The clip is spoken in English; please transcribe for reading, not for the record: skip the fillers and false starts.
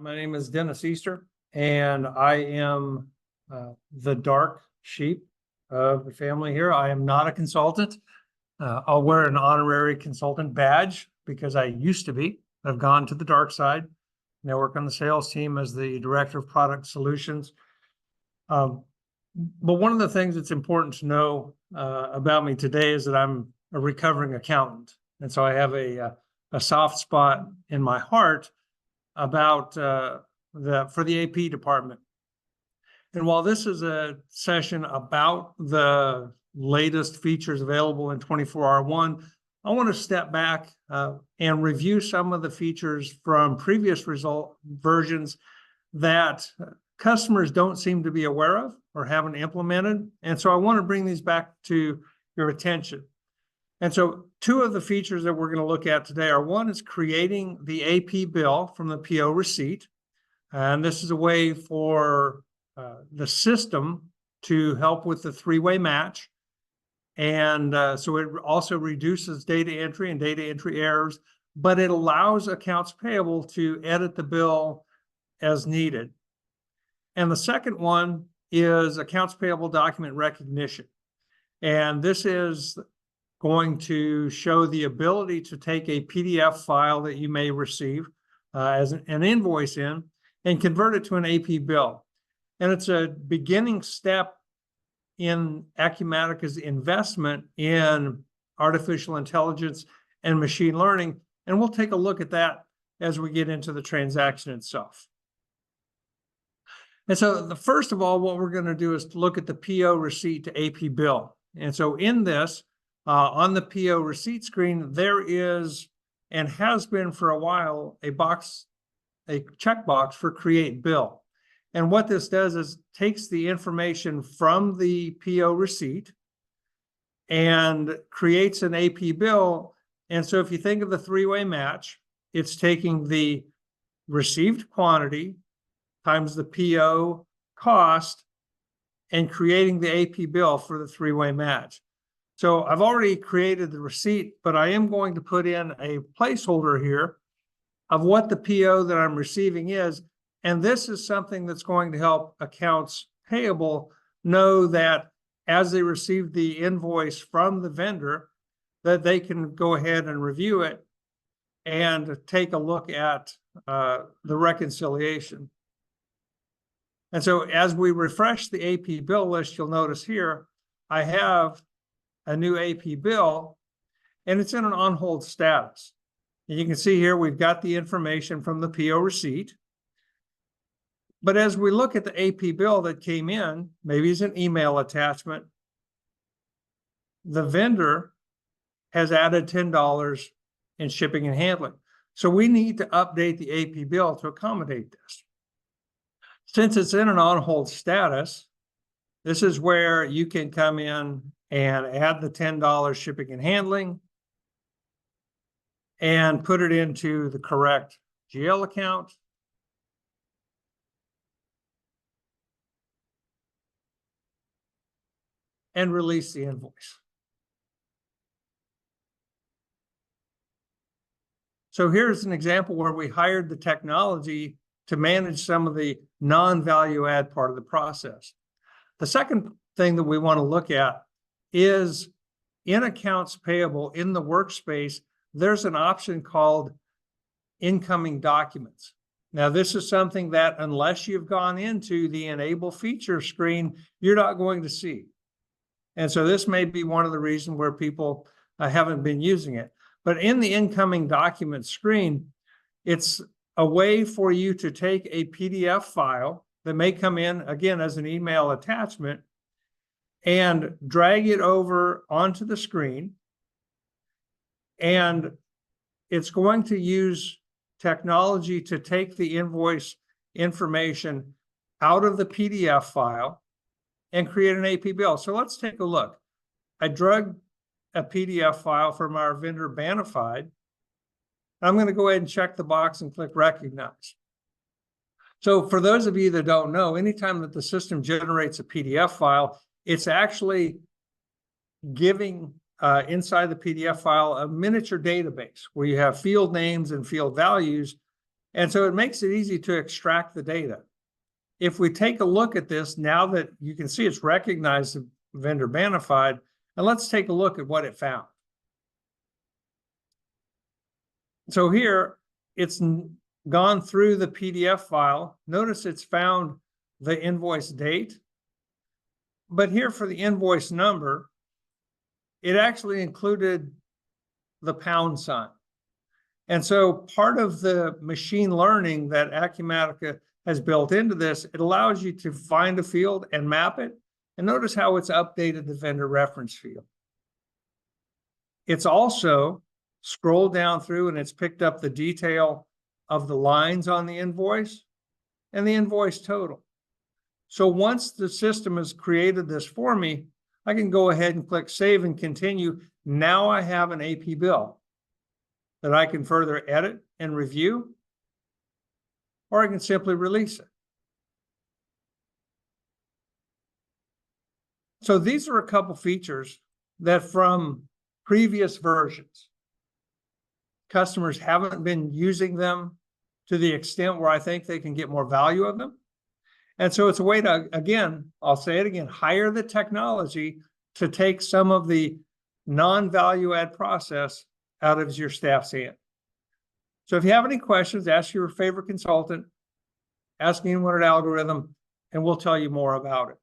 My name is Dennis Easter, and I am the dark sheep of the family here. I am not a consultant. I'll wear an honorary consultant badge because I used to be. I've gone to the dark side. Now work on the sales team as the director of product solutions. But one of the things that's important to know about me today is that I'm a recovering accountant. And so I have a soft spot in my heart about for the AP department. And while this is a session about the latest features available in 24R1, I want to step back and review some of the features from previous versions that customers don't seem to be aware of or haven't implemented. And so I want to bring these back to your attention. And so two of the features that we're going to look at today are, one is creating the AP bill from the PO receipt. And this is a way for the system to help with the three-way match. And so it also reduces data entry and data entry errors, but it allows accounts payable to edit the bill as needed. And the second one is accounts payable document recognition. And this is going to show the ability to take a PDF file that you may receive as an invoice in and convert it to an AP bill. And it's a beginning step in Acumatica's investment in artificial intelligence and machine learning. And we'll take a look at that as we get into the transaction itself. And so first of all, what we're going to do is to look at the PO receipt to AP bill. And so in this, on the PO receipt screen, there is, and has been for a while, a checkbox for create bill. And what this does is takes the information from the PO receipt and creates an AP bill. And so if you think of the three-way match, it's taking the received quantity times the PO cost and creating the AP bill for the three-way match. So I've already created the receipt, but I am going to put in a placeholder here of what the PO that I'm receiving is. And this is something that's going to help accounts payable know that as they receive the invoice from the vendor, that they can go ahead and review it and take a look at the reconciliation. And so as we refresh the AP bill list, you'll notice here, I have a new AP bill, and it's in an on-hold status. And you can see here, we've got the information from the PO receipt. But as we look at the AP bill that came in, maybe it's an email attachment, the vendor has added $10 in shipping and handling. So we need to update the AP bill to accommodate this. Since it's in an on-hold status, this is where you can come in and add the $10 shipping and handling and put it into the correct GL account. And release the invoice. So here's an example where we hired the technology to manage some of the non-value add part of the process. The second thing that we want to look at is in accounts payable in the workspace, there's an option called incoming documents. Now, this is something that unless you've gone into the enable feature screen, you're not going to see. And so this may be one of the reasons where people haven't been using it. But in the incoming document screen, it's a way for you to take a PDF file that may come in, again, as an email attachment, and drag it over onto the screen. And it's going to use technology to take the invoice information out of the PDF file and create an AP bill. So let's take a look. I drug a PDF file from our vendor Banifyd. I'm going to go ahead and check the box and click recognize. So for those of you that don't know, anytime that the system generates a PDF file, it's actually giving inside the PDF file a miniature database where you have field names and field values And so it makes it easy to extract the data. If we take a look at this, now that you can see it's recognized the vendor banified, and let's take a look at what it found. So here, it's gone through the PDF file. Notice it's found the invoice date. But here for the invoice number, it actually included the pound sign. And so part of the machine learning that Acumatica has built into this, it allows you to find a field and map it. And notice how it's updated the vendor reference field. It's also scrolled down through and it's picked up the detail of the lines on the invoice and the invoice total. So once the system has created this for me, I can go ahead and click Save and Continue. Now I have an AP bill that I can further edit and review, or I can simply release it. So these are a couple features that from previous versions, customers haven't been using them to the extent where I think they can get more value of them. And so it's a way to, again, I'll say it again, hire the technology to take some of the non-value add process out of your staff's hand. So if you have any questions, ask your favorite consultant, ask anyone at Algorithm, and we'll tell you more about it.